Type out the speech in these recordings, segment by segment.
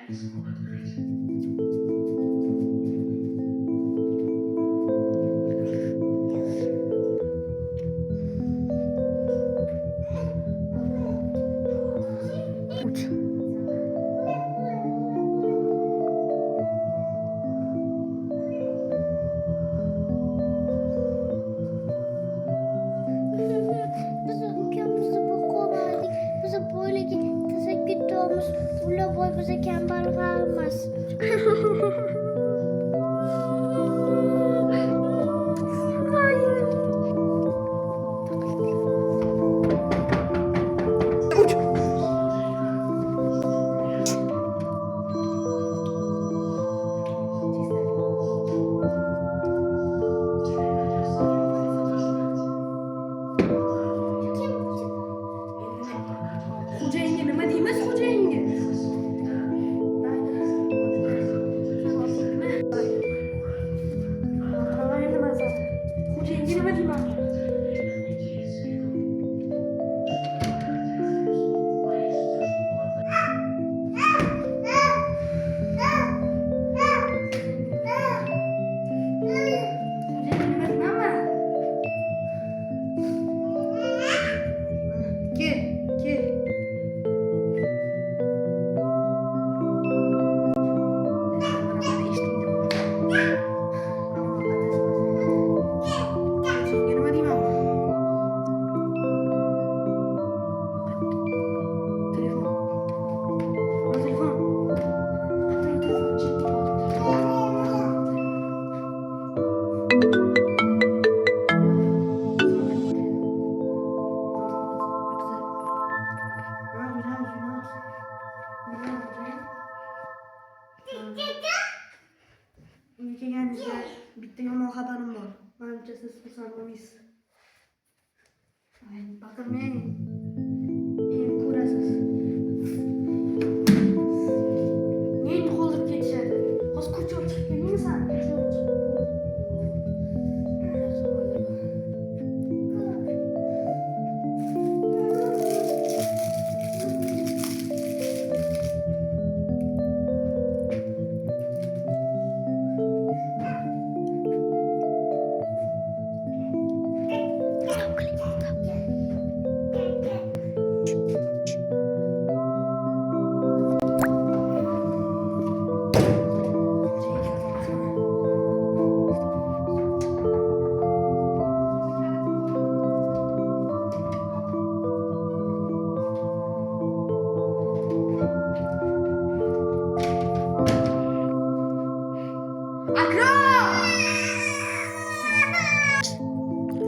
Biz ülkemizde bu kolaylık, bize böyle teşekkür olmuş. Bu boy bize kember kalmaz. Xo'ja yenge nima deymiz, xo'ja yenge? Xo'ja yenge nima deyman? Xo'ja yenge nima deyman? Kel. Uyga kelganingizda bitta yomon xabarim bor. Menimcha siz xursand bo'lmaysiz. Baqirmang. Endi ko'rasiz. Endi qoldirib ketishadi. Hozir ko'chaga chiqib kelmaysan?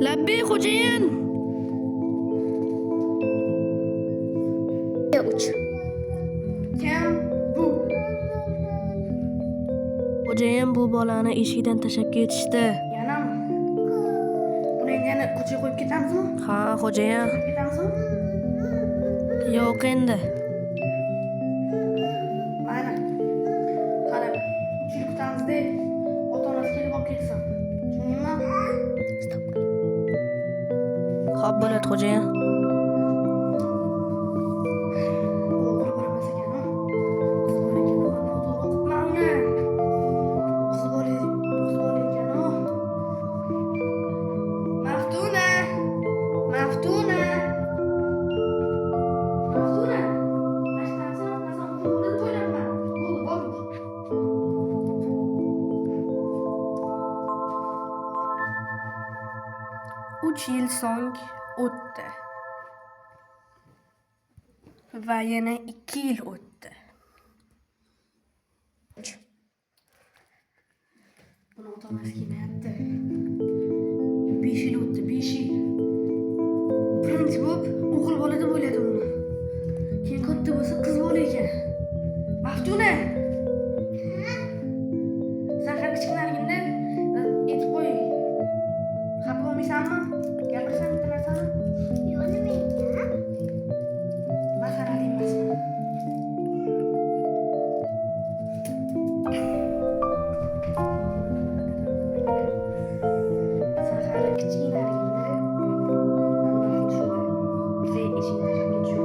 Labbay xo'jayin. Kim bu? Xo'jayin bu bolani eshikdan tashlab ketishdi. Yanami? Buni endi ko'chaga qo'yib ketamizmi? Ha, xo'jayin. Qo'yib ketamizmi? Yo'q endi. Mayli. Qara, 3 yil kutamiz-da. Ota-onasi kelib olib ketsin. Tushundingmi? Xo'p bo'ladi xo'jayin. O'g'ri bo'lmas ekan-a? Qiz bola ekan-a? O'qitma uni. Qiz bola ekan-a? Maftuna! Maftuna! Maftuna! Tashqarisidan nazar o'qib deb o'ylabman. Bo'ldi, bo'ldi. Uch yil so'ng o'tdi. Va yana 2 yil o'tdi. Buni ota-onasi kelmayapti. 5 yil o'tdi, 5 yil. Birinchi bo'lib o'g'il bola deb o'yladim uni. Keyin katta bo'lsa qiz bola ekan. Maftuna! Sen har kichkinaligingda aytib qo'y. Xafa bo'lmaysanmi? Gapirsan bitta narsani? Yo'q, nima ekan? Masxarali emasmi? Sen hali kichkinaligingda mana shu biza eshikni tashlab ketishdi.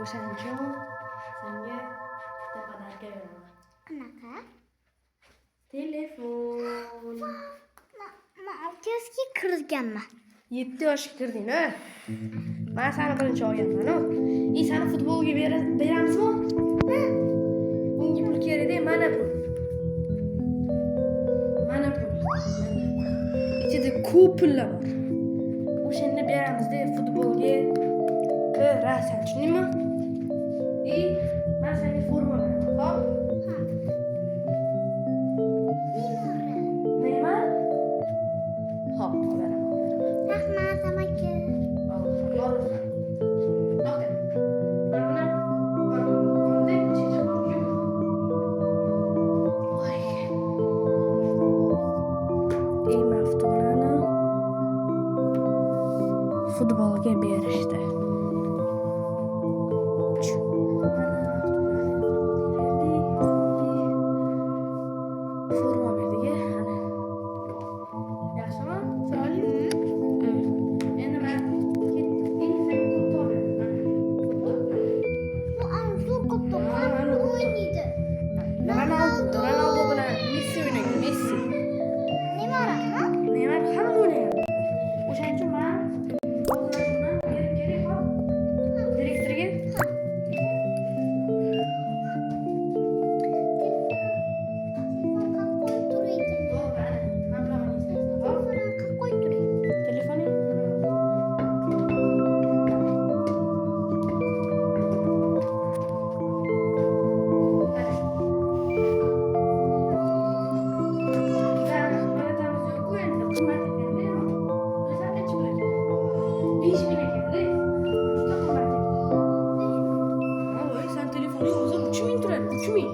O'shaning uchun senga bitta podarka beraman. Qanaqa? Telefon. Men 6 yoshga kirganman. 7 yoshga kirding-a? Men seni birinchi olganman-ku. Seni futbolga beramizmi? Bunga pul kerak-da, mana pul. Mana pul. Ichida ko'p pullar bor. O'shani beramiz-da futbolga. Ko'rasan, tushundingmi? Men senga forma beraman, xo'p? Neymar? Xo'p, beraman. Rahmat, amaki. Maftunani futbolga berishdi. Forma berdik-a, ana. Yaxshimi? Chiroyli? Endi men Bu Anzur Qo'pqon o'ynaydi. Ronaldo bilan Messi o'ynagan, Messi. Neymar-mi? Neymar hamma o'ynayapti. O'shaning uchun men o'zlarimni berib kerak-ku. Direktorga. Telefoning? Sen telefoning o'zi 3000 turadi, 3000.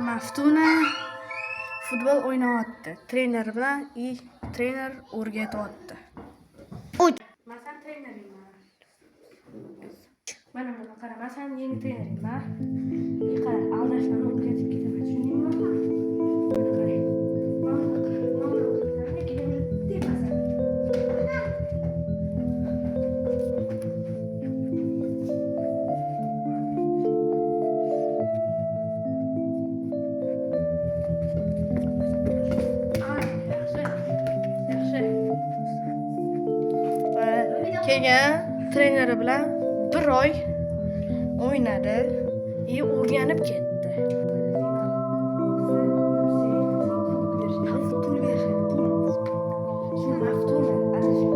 Maftuna futbol o'ynayapti. Trener bilan trener o'rgatyapti. Men sen treneringman. Mana qara, men sen yangi treneringman. Qara, aldashlarni o'rgatib ketaman, tushundingmi? Mana qara. Keyin treneri bilan 1 oy o'ynadi, o'rganib ketdi. Pul berishadi, pul. Shu Maftuna adashib.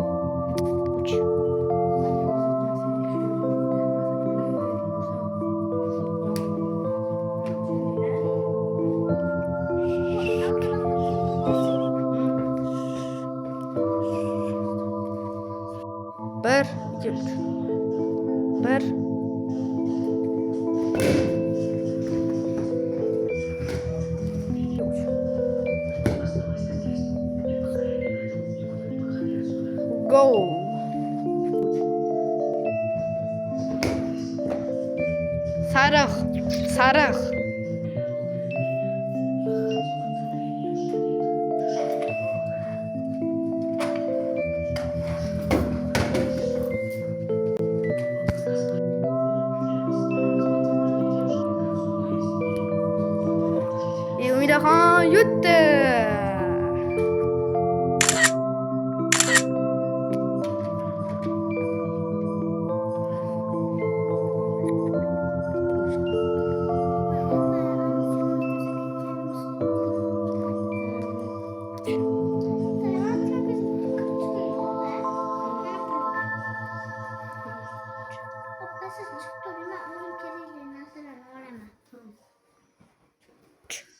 Bir, ikki, uch. Bir. Go. Sariq, sariq. Umidaxon yutdi.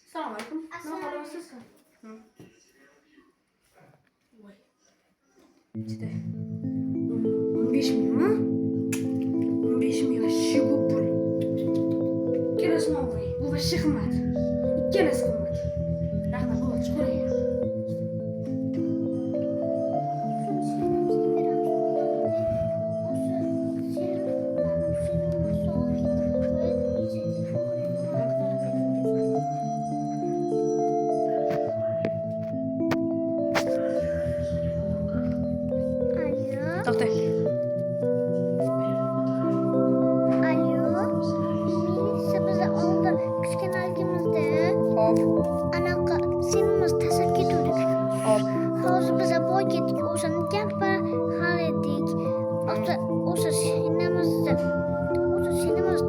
Assalomu alaykum. Nima qilyapsiz? Voy. Ichida 15 mingmi? 15 ming вообще ko'p pul. Ikkalasini olmang. Bu вообще qimmat. Ikkalasi qimmat. Rahmat, bo'ldi, chiqaring. Hop, anaqa sinimiz tasakki turdik. hop. Hozir biza boy ketdik, o'shani gapir hal etdik. O'sha sinimizni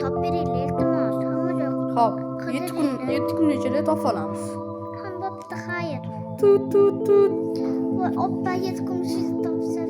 topib beraylik, iltimos. Hamma joy Hop. 7 kun ichida topib olamiz. ham bo'pti, xayr. Tut tut tut. Voy, oppa 7 kun ichida topsa